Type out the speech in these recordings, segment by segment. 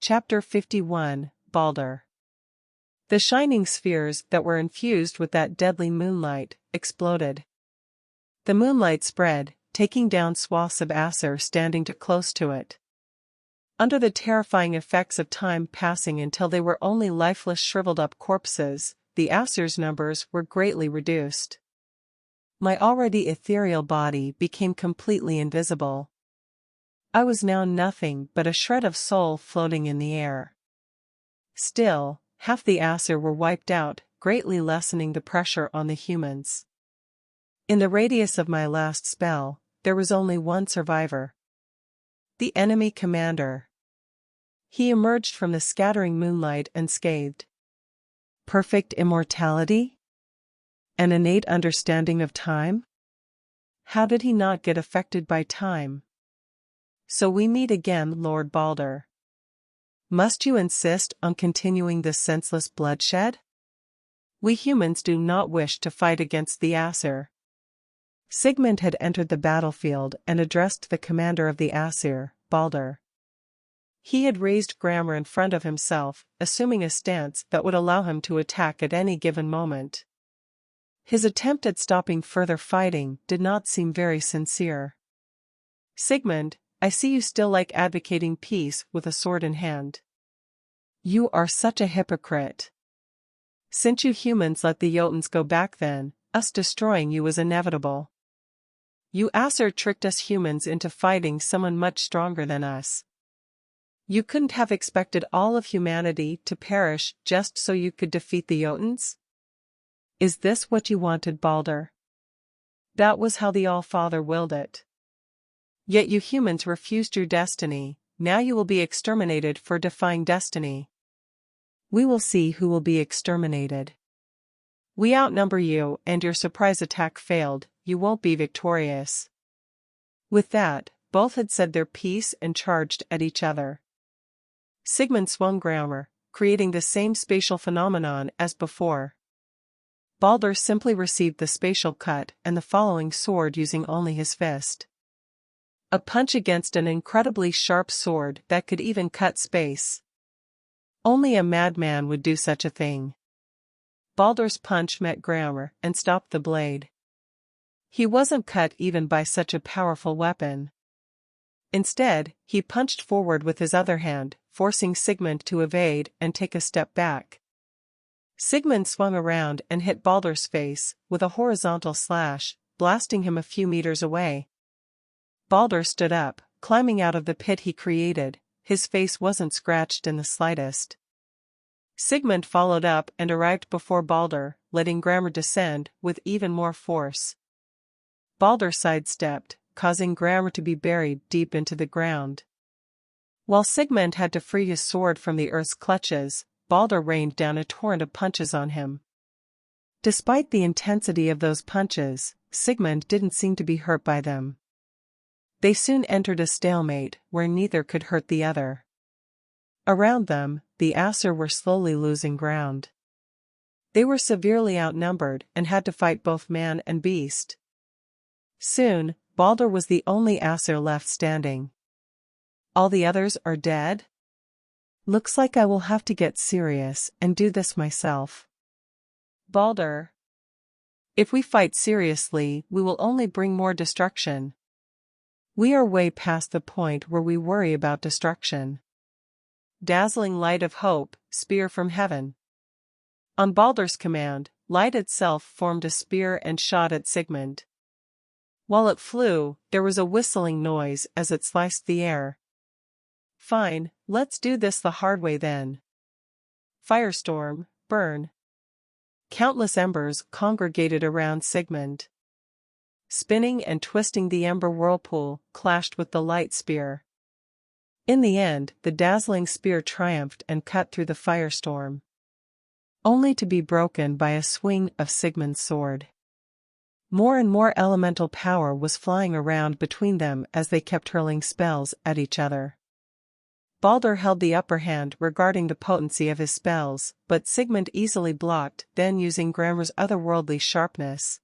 Chapter 51, Baldur. The shining spheres that were infused with that deadly moonlight exploded. The moonlight spread, taking down swaths of Aesir standing too close to it. Under the terrifying effects of time passing until they were only lifeless shriveled-up corpses, the Aesir's numbers were greatly reduced. My already ethereal body became completely invisible. I was now nothing but a shred of soul floating in the air. Still, half the Aesir were wiped out, greatly lessening the pressure on the humans. In the radius of my last spell, there was only one survivor. The enemy commander. He emerged from the scattering moonlight unscathed. Perfect immortality? An innate understanding of time? How did he not get affected by time? So we meet again, Lord Baldur. Must you insist on continuing this senseless bloodshed? We humans do not wish to fight against the Aesir. Sigmund had entered the battlefield and addressed the commander of the Aesir, Baldur. He had raised Grammar in front of himself, assuming a stance that would allow him to attack at any given moment. His attempt at stopping further fighting did not seem very sincere. Sigmund, I see you still like advocating peace with a sword in hand. You are such a hypocrite. Since you humans let the Jotuns go back then, us destroying you was inevitable. You Aesir tricked us humans into fighting someone much stronger than us. You couldn't have expected all of humanity to perish just so you could defeat the Jotuns? Is this what you wanted, Baldur? That was how the All-Father willed it. Yet you humans refused your destiny, now you will be exterminated for defying destiny. We will see who will be exterminated. We outnumber you and your surprise attack failed, you won't be victorious. With that, both had said their piece and charged at each other. Sigmund swung Grammar, creating the same spatial phenomenon as before. Baldur simply received the spatial cut and the following sword using only his fist. A punch against an incredibly sharp sword that could even cut space. Only a madman would do such a thing. Baldur's punch met Grammar and stopped the blade. He wasn't cut even by such a powerful weapon. Instead, he punched forward with his other hand, forcing Sigmund to evade and take a step back. Sigmund swung around and hit Baldur's face with a horizontal slash, blasting him a few meters away. Baldur stood up, climbing out of the pit he created, his face wasn't scratched in the slightest. Sigmund followed up and arrived before Baldur, letting Grammar descend with even more force. Baldur sidestepped, causing Grammar to be buried deep into the ground. While Sigmund had to free his sword from the earth's clutches, Baldur rained down a torrent of punches on him. Despite the intensity of those punches, Sigmund didn't seem to be hurt by them. They soon entered a stalemate where neither could hurt the other. Around them, the Aesir were slowly losing ground. They were severely outnumbered and had to fight both man and beast. Soon, Baldur was the only Aesir left standing. All the others are dead? Looks like I will have to get serious and do this myself. Baldur. If we fight seriously, we will only bring more destruction. We are way past the point where we worry about destruction. Dazzling light of hope, spear from heaven. On Baldur's command, light itself formed a spear and shot at Sigmund. While it flew, there was a whistling noise as it sliced the air. Fine, let's do this the hard way then. Firestorm, burn. Countless embers congregated around Sigmund. Spinning and twisting, the ember whirlpool clashed with the light spear. In the end, the dazzling spear triumphed and cut through the firestorm, only to be broken by a swing of Sigmund's sword. More and more elemental power was flying around between them as they kept hurling spells at each other. Baldur held the upper hand regarding the potency of his spells, but Sigmund easily blocked, then using Grammar's otherworldly sharpness.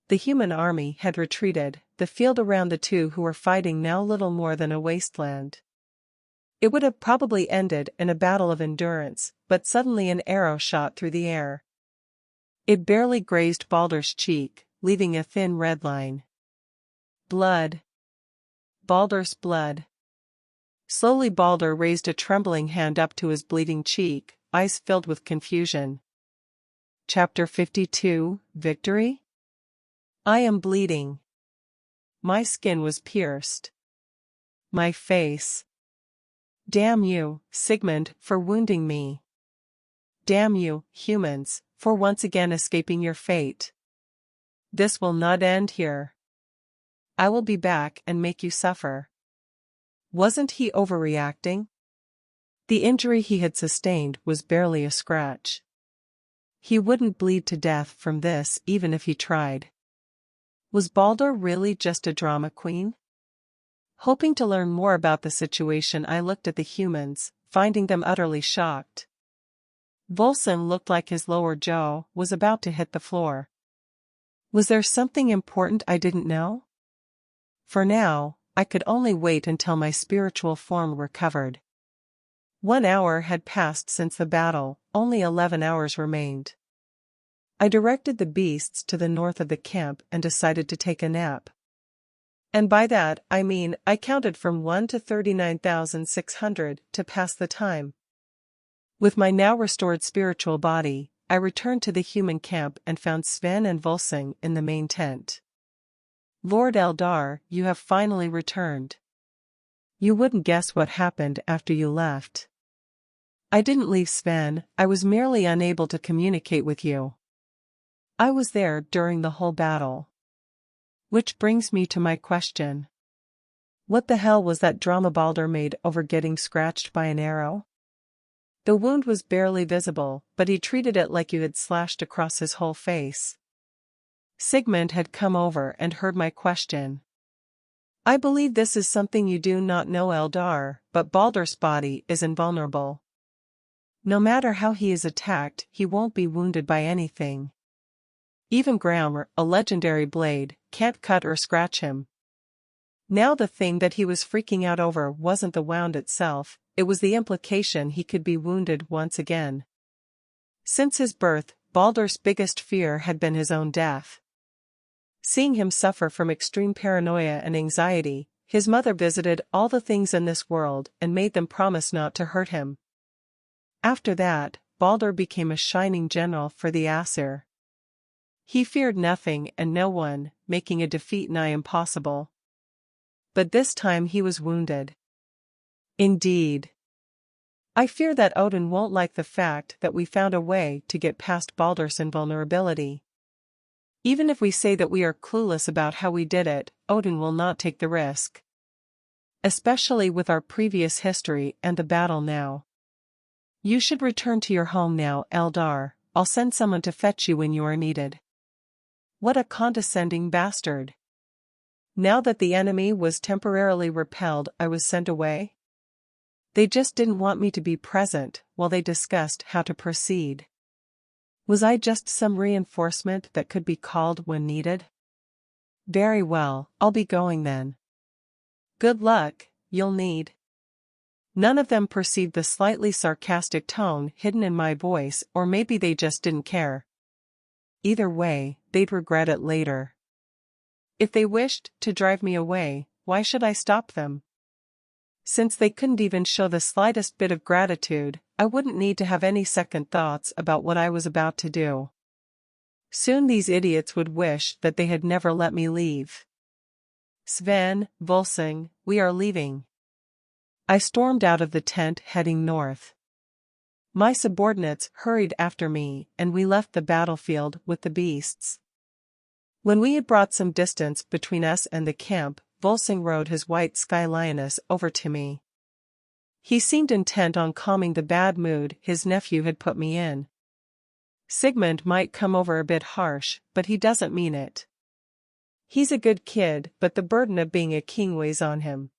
The human army had retreated, the field around the two who were fighting now little more than a wasteland. It would have probably ended in a battle of endurance, but suddenly an arrow shot through the air. It barely grazed Baldur's cheek, leaving a thin red line. Blood. Baldur's blood. Slowly Baldur raised a trembling hand up to his bleeding cheek, eyes filled with confusion. Chapter 52, Victory? I am bleeding. My skin was pierced. My face. Damn you, Sigmund, for wounding me. Damn you, humans, for once again escaping your fate. This will not end here. I will be back and make you suffer. Wasn't he overreacting? The injury he had sustained was barely a scratch. He wouldn't bleed to death from this even if he tried. Was Baldur really just a drama queen? Hoping to learn more about the situation, I looked at the humans, finding them utterly shocked. Volsung looked like his lower jaw was about to hit the floor. Was there something important I didn't know? For now, I could only wait until my spiritual form recovered. 1 hour had passed since the battle, only 11 hours remained. I directed the beasts to the north of the camp and decided to take a nap. And by that I mean I counted from 1 to 39,600 to pass the time. With my now restored spiritual body, I returned to the human camp and found Sven and Volsung in the main tent. Lord Eldar, you have finally returned. You wouldn't guess what happened after you left. I didn't leave, Sven, I was merely unable to communicate with you. I was there during the whole battle. Which brings me to my question. What the hell was that drama Baldur made over getting scratched by an arrow? The wound was barely visible, but he treated it like you had slashed across his whole face. Sigmund had come over and heard my question. I believe this is something you do not know, Eldar, but Baldur's body is invulnerable. No matter how he is attacked, he won't be wounded by anything. Even Grammar, a legendary blade, can't cut or scratch him. Now the thing that he was freaking out over wasn't the wound itself, it was the implication he could be wounded once again. Since his birth, Baldur's biggest fear had been his own death. Seeing him suffer from extreme paranoia and anxiety, his mother visited all the things in this world and made them promise not to hurt him. After that, Baldur became a shining general for the Aesir. He feared nothing and no one, making a defeat nigh impossible. But this time he was wounded. Indeed. I fear that Odin won't like the fact that we found a way to get past Baldur's invulnerability. Even if we say that we are clueless about how we did it, Odin will not take the risk. Especially with our previous history and the battle now. You should return to your home now, Eldar. I'll send someone to fetch you when you are needed. What a condescending bastard. Now that the enemy was temporarily repelled, I was sent away? They just didn't want me to be present while they discussed how to proceed. Was I just some reinforcement that could be called when needed? Very well, I'll be going then. Good luck, you'll need. None of them perceived the slightly sarcastic tone hidden in my voice, or maybe they just didn't care. Either way, they'd regret it later. If they wished to drive me away, why should I stop them? Since they couldn't even show the slightest bit of gratitude, I wouldn't need to have any second thoughts about what I was about to do. Soon these idiots would wish that they had never let me leave. Sven, Volsung, we are leaving. I stormed out of the tent heading north. My subordinates hurried after me and we left the battlefield with the beasts. When we had brought some distance between us and the camp, Volsung rode his white sky lioness over to me. He seemed intent on calming the bad mood his nephew had put me in. Sigmund might come over a bit harsh, but he doesn't mean it. He's a good kid, but the burden of being a king weighs on him.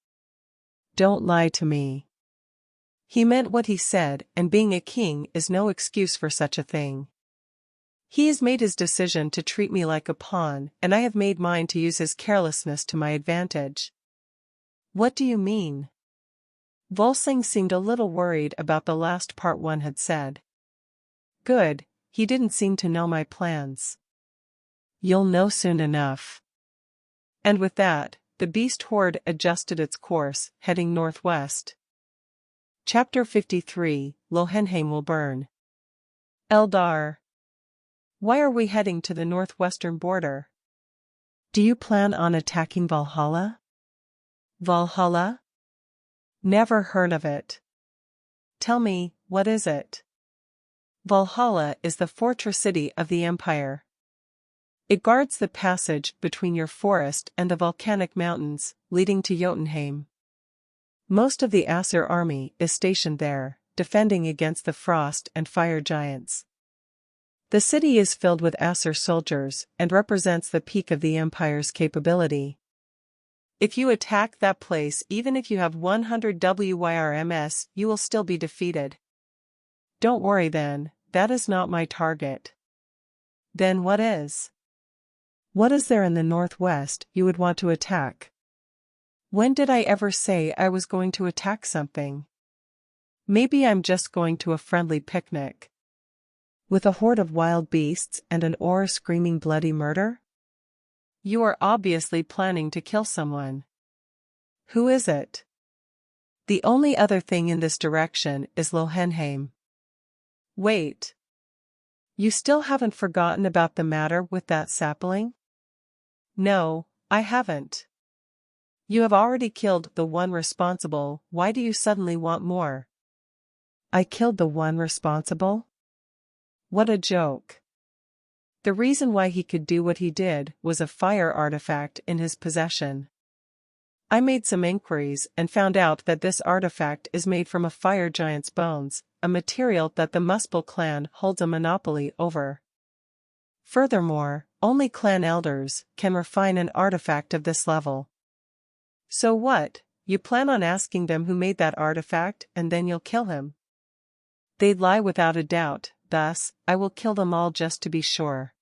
Don't lie to me. He meant what he said, and being a king is no excuse for such a thing. He has made his decision to treat me like a pawn, and I have made mine to use his carelessness to my advantage. What do you mean? Volsing seemed a little worried about the last part one had said. Good, he didn't seem to know my plans. You'll know soon enough. And with that, the beast horde adjusted its course, heading northwest. Chapter 53, Lohenheim will burn. Eldar. Why are we heading to the northwestern border? Do you plan on attacking Valhalla? Valhalla? Never heard of it. Tell me, what is it? Valhalla is the fortress city of the Empire. It guards the passage between your forest and the volcanic mountains, leading to Jotunheim. Most of the Aesir army is stationed there, defending against the frost and fire giants. The city is filled with Aesir soldiers and represents the peak of the Empire's capability. If you attack that place, even if you have 100 WYRMS, you will still be defeated. Don't worry then, that is not my target. Then what is? What is there in the northwest you would want to attack? When did I ever say I was going to attack something? Maybe I'm just going to a friendly picnic. With a horde of wild beasts and an aura screaming bloody murder? You are obviously planning to kill someone. Who is it? The only other thing in this direction is Lohenheim. Wait. You still haven't forgotten about the matter with that sapling? No, I haven't. You have already killed the one responsible, why do you suddenly want more? I killed the one responsible? What a joke. The reason why he could do what he did was a fire artifact in his possession. I made some inquiries and found out that this artifact is made from a fire giant's bones, a material that the Muspel clan holds a monopoly over. Furthermore, only clan elders can refine an artifact of this level. So what, you plan on asking them who made that artifact and then you'll kill him? They'd lie without a doubt, thus, I will kill them all just to be sure.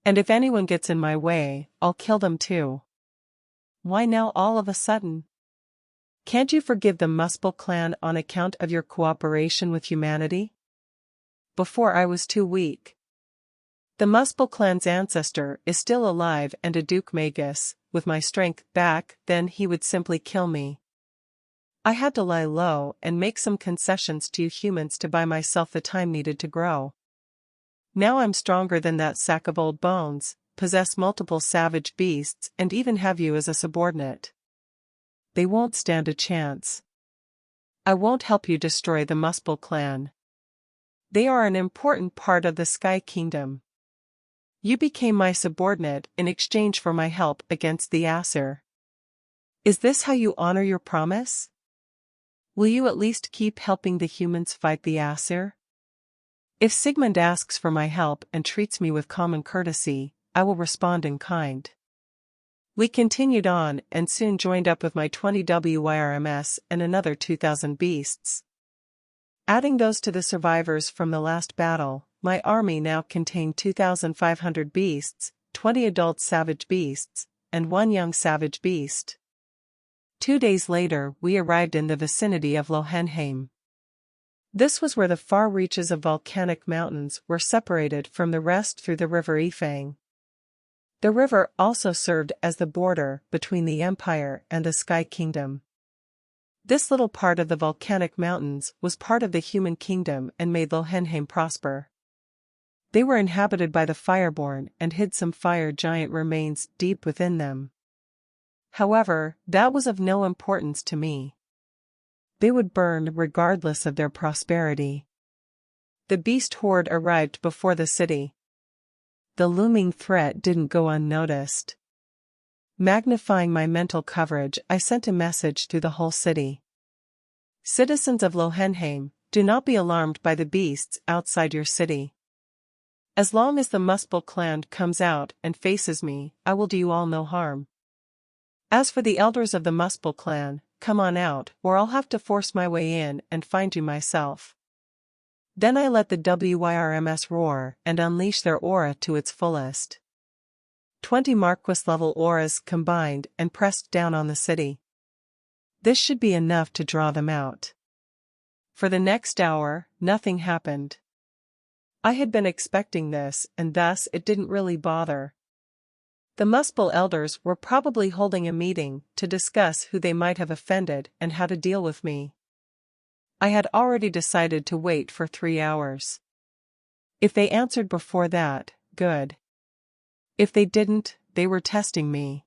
And if anyone gets in my way, I'll kill them too. Why now all of a sudden? Can't you forgive the Muspel clan on account of your cooperation with humanity? Before I was too weak. The Muspel clan's ancestor is still alive and a Duke Magus, with my strength back, then he would simply kill me. I had to lie low and make some concessions to you humans to buy myself the time needed to grow. Now I'm stronger than that sack of old bones, possess multiple savage beasts and even have you as a subordinate. They won't stand a chance. I won't help you destroy the Muspel clan. They are an important part of the Sky Kingdom. You became my subordinate in exchange for my help against the Aesir. Is this how you honor your promise? Will you at least keep helping the humans fight the Aesir? If Sigmund asks for my help and treats me with common courtesy, I will respond in kind. We continued on and soon joined up with my 20 WYRMS and another 2,000 beasts. Adding those to the survivors from the last battle, my army now contained 2,500 beasts, 20 adult savage beasts, and 1 young savage beast. 2 days later we arrived in the vicinity of Lohenheim. This was where the far reaches of volcanic mountains were separated from the rest through the river Ifang. The river also served as the border between the Empire and the Sky Kingdom. This little part of the volcanic mountains was part of the human kingdom and made Lohenheim prosper. They were inhabited by the Fireborn and hid some fire giant remains deep within them. However, that was of no importance to me. They would burn regardless of their prosperity. The beast horde arrived before the city. The looming threat didn't go unnoticed. Magnifying my mental coverage, I sent a message through the whole city. Citizens of Lohenheim, do not be alarmed by the beasts outside your city. As long as the Muspel clan comes out and faces me, I will do you all no harm. As for the elders of the Muspel clan, come on out, or I'll have to force my way in and find you myself. Then I let the WYRMS roar and unleash their aura to its fullest. 20 Marquis-level auras combined and pressed down on the city. This should be enough to draw them out. For the next hour, nothing happened. I had been expecting this, and thus it didn't really bother. The Muspel elders were probably holding a meeting to discuss who they might have offended and how to deal with me. I had already decided to wait for 3 hours. If they answered before that, good. If they didn't, they were testing me.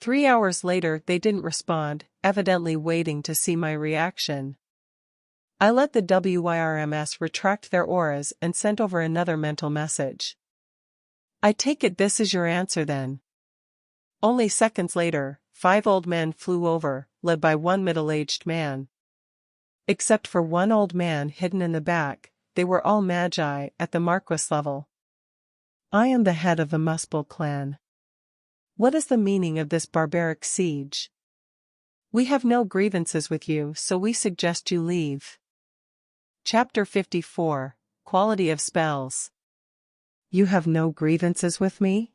3 hours later they didn't respond, evidently waiting to see my reaction. I let the WYRMS retract their auras and sent over another mental message. I take it this is your answer then. Only seconds later, 5 old men flew over, led by one middle-aged man. Except for one old man hidden in the back, they were all magi at the Marquis level. I am the head of the Muspel clan. What is the meaning of this barbaric siege? We have no grievances with you, so we suggest you leave. Chapter 54, Quality of Spells. You have no grievances with me?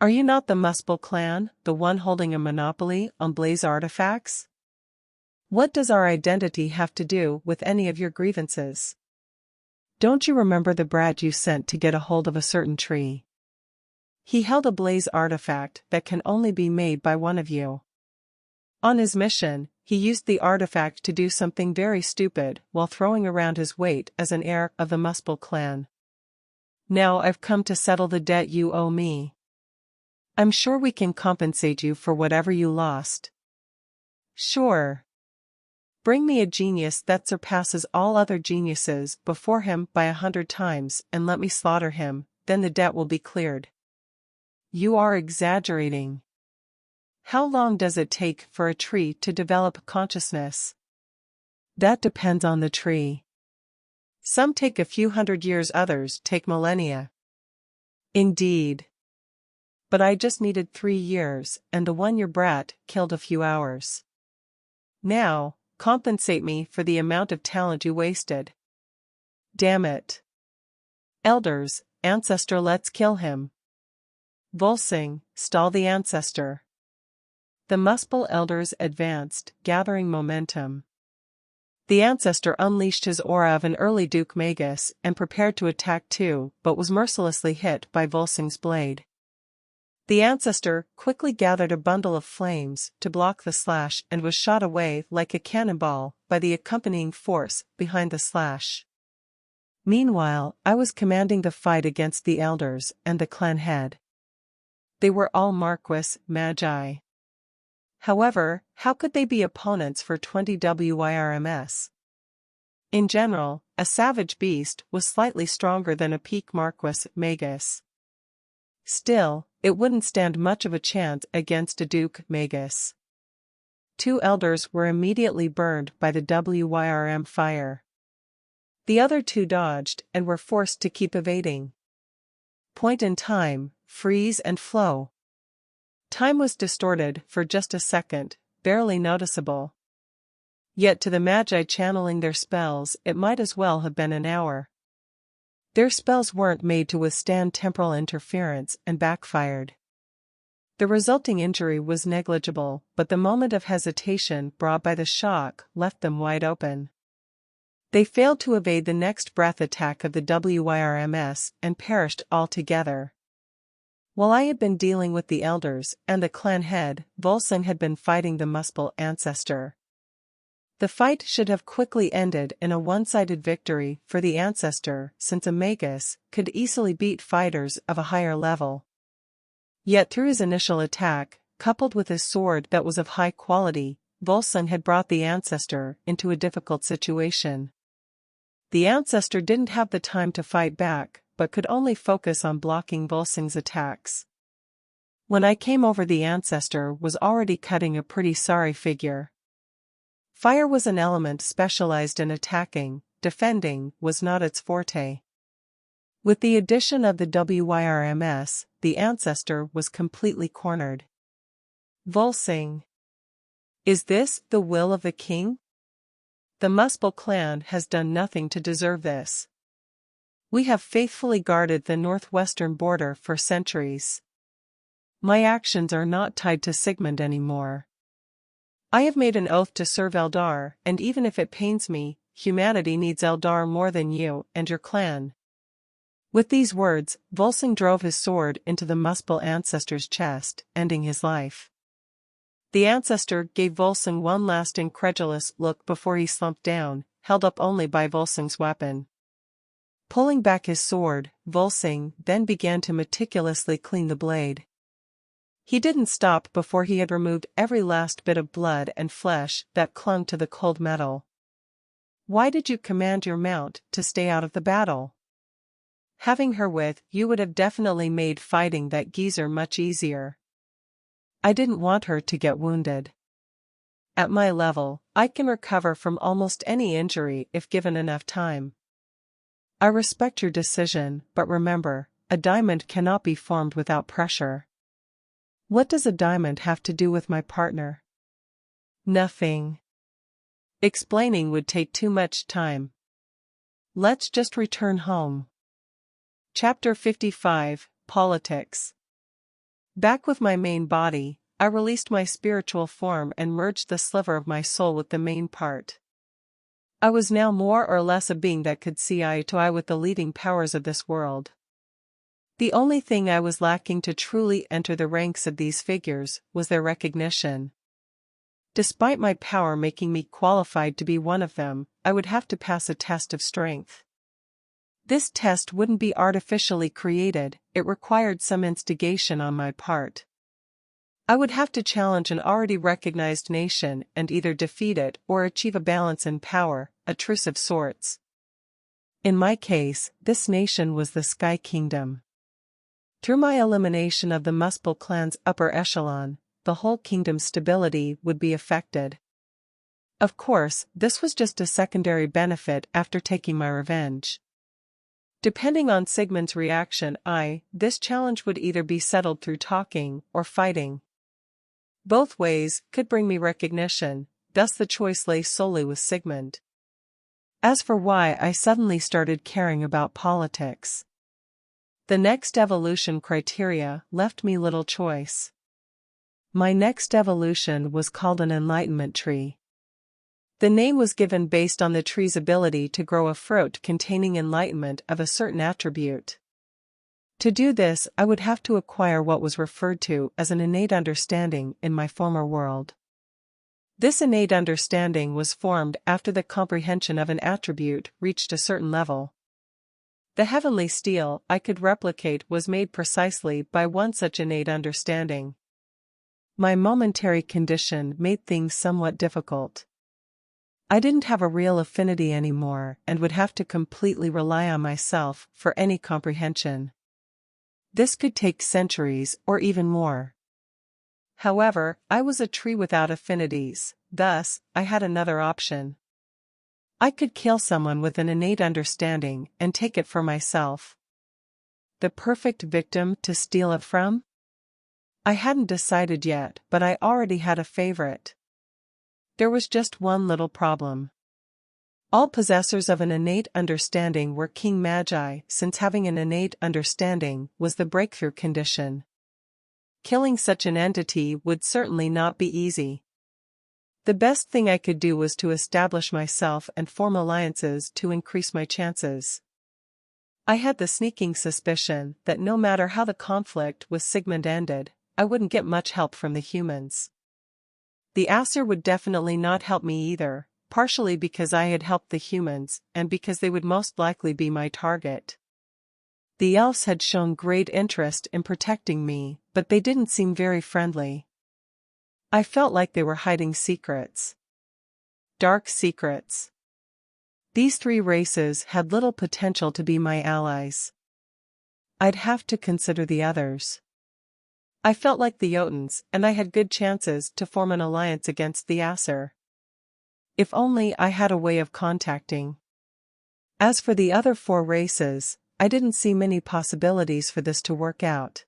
Are you not the Muspel clan, the one holding a monopoly on blaze artifacts? What does our identity have to do with any of your grievances? Don't you remember the brat you sent to get a hold of a certain tree? He held a blaze artifact that can only be made by one of you. On his mission, he used the artifact to do something very stupid while throwing around his weight as an heir of the Muspel clan. Now I've come to settle the debt you owe me. I'm sure we can compensate you for whatever you lost. Sure. Bring me a genius that surpasses all other geniuses before him by 100 times and let me slaughter him, then the debt will be cleared. You are exaggerating. How long does it take for a tree to develop consciousness? That depends on the tree. Some take a few hundred years, others take millennia. Indeed. But I just needed 3 years, and the one your brat killed a few hours. Now, compensate me for the amount of talent you wasted. Damn it. Elders, ancestor, let's kill him. Volsing, stall the ancestor. The Muspel elders advanced, gathering momentum. The ancestor unleashed his aura of an early Duke Magus and prepared to attack too, but was mercilessly hit by Volsing's blade. The ancestor quickly gathered a bundle of flames to block the slash and was shot away like a cannonball by the accompanying force behind the slash. Meanwhile, I was commanding the fight against the elders and the clan head. They were all Marquis magi. However, how could they be opponents for 20 WYRMS? In general, a savage beast was slightly stronger than a peak Marquis magus. Still, it wouldn't stand much of a chance against a Duke magus. 2 elders were immediately burned by the WYRM fire. The other 2 dodged and were forced to keep evading. Point in time, freeze and flow. Time was distorted for just a second, barely noticeable. Yet to the magi channeling their spells it might as well have been an hour. Their spells weren't made to withstand temporal interference and backfired. The resulting injury was negligible, but the moment of hesitation brought by the shock left them wide open. They failed to evade the next breath attack of the WYRMS and perished altogether. While I had been dealing with the elders and the clan head, Volsing had been fighting the Muspel ancestor. The fight should have quickly ended in a one-sided victory for the ancestor, since a magus could easily beat fighters of a higher level. Yet through his initial attack, coupled with his sword that was of high quality, Volsing had brought the ancestor into a difficult situation. The ancestor didn't have the time to fight back, but could only focus on blocking Volsing's attacks. When I came over, the ancestor was already cutting a pretty sorry figure. Fire was an element specialized in attacking, defending was not its forte. With the addition of the WYRMS, the ancestor was completely cornered. Volsing. Is this the will of the king? The Muspel clan has done nothing to deserve this. We have faithfully guarded the northwestern border for centuries. My actions are not tied to Sigmund anymore. I have made an oath to serve Eldar, and even if it pains me, humanity needs Eldar more than you and your clan." With these words, Volsung drove his sword into the Muspel ancestor's chest, ending his life. The ancestor gave Volsung one last incredulous look before he slumped down, held up only by Volsung's weapon. Pulling back his sword, Volsung then began to meticulously clean the blade. He didn't stop before he had removed every last bit of blood and flesh that clung to the cold metal. "Why did you command your mount to stay out of the battle? Having her with you would have definitely made fighting that geezer much easier." "I didn't want her to get wounded. At my level, I can recover from almost any injury if given enough time." "I respect your decision, but remember, a diamond cannot be formed without pressure." "What does a diamond have to do with my partner?" "Nothing. Explaining would take too much time. Let's just return home." Chapter 55, Politics. Back with my main body, I released my spiritual form and merged the sliver of my soul with the main part. I was now more or less a being that could see eye to eye with the leading powers of this world. The only thing I was lacking to truly enter the ranks of these figures was their recognition. Despite my power making me qualified to be one of them, I would have to pass a test of strength. This test wouldn't be artificially created, it required some instigation on my part. I would have to challenge an already recognized nation and either defeat it or achieve a balance in power, a truce of sorts. In my case, this nation was the Sky Kingdom. Through my elimination of the Muspel clan's upper echelon, the whole kingdom's stability would be affected. Of course, this was just a secondary benefit after taking my revenge. Depending on Sigmund's reaction, this challenge would either be settled through talking or fighting. Both ways could bring me recognition, thus the choice lay solely with Sigmund. As for why I suddenly started caring about politics, the next evolution criteria left me little choice. My next evolution was called an enlightenment tree. The name was given based on the tree's ability to grow a fruit containing enlightenment of a certain attribute. To do this, I would have to acquire what was referred to as an innate understanding in my former world. This innate understanding was formed after the comprehension of an attribute reached a certain level. The heavenly steel I could replicate was made precisely by one such innate understanding. My momentary condition made things somewhat difficult. I didn't have a real affinity anymore and would have to completely rely on myself for any comprehension. This could take centuries or even more. However, I was a tree without affinities, thus, I had another option. I could kill someone with an innate understanding and take it for myself. The perfect victim to steal it from? I hadn't decided yet, but I already had a favorite. There was just one little problem. All possessors of an innate understanding were king magi, since having an innate understanding was the breakthrough condition. Killing such an entity would certainly not be easy. The best thing I could do was to establish myself and form alliances to increase my chances. I had the sneaking suspicion that no matter how the conflict with Sigmund ended, I wouldn't get much help from the humans. The Aesir would definitely not help me either, partially because I had helped the humans and because they would most likely be my target. The elves had shown great interest in protecting me, but they didn't seem very friendly. I felt like they were hiding secrets. Dark secrets. These three races had little potential to be my allies. I'd have to consider the others. I felt like the Jotuns, and I had good chances to form an alliance against the Aesir. If only I had a way of contacting. As for the other four races, I didn't see many possibilities for this to work out.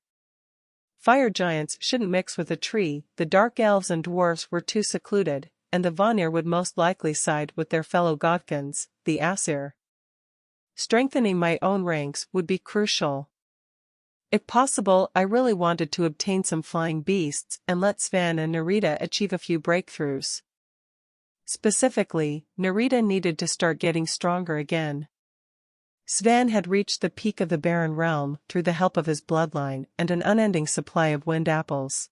Fire giants shouldn't mix with a tree, the dark elves and dwarves were too secluded, and the Vanir would most likely side with their fellow Godkins, the Aesir. Strengthening my own ranks would be crucial. If possible, I really wanted to obtain some flying beasts and let Sven and Nerita achieve a few breakthroughs. Specifically, Nerita needed to start getting stronger again. Sven had reached the peak of the Barren Realm through the help of his bloodline and an unending supply of wind apples.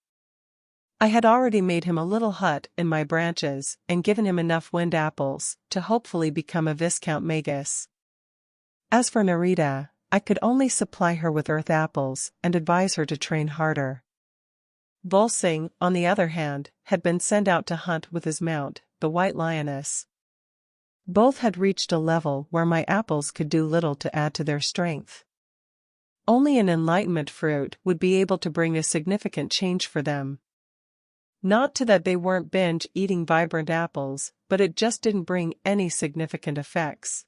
I had already made him a little hut in my branches and given him enough wind apples to hopefully become a Viscount Magus. As for Nerita, I could only supply her with earth apples and advise her to train harder. Volsing, on the other hand, had been sent out to hunt with his mount, the White Lioness. Both had reached a level where my apples could do little to add to their strength. Only an enlightenment fruit would be able to bring a significant change for them. Not to that they weren't binge-eating vibrant apples, but it just didn't bring any significant effects.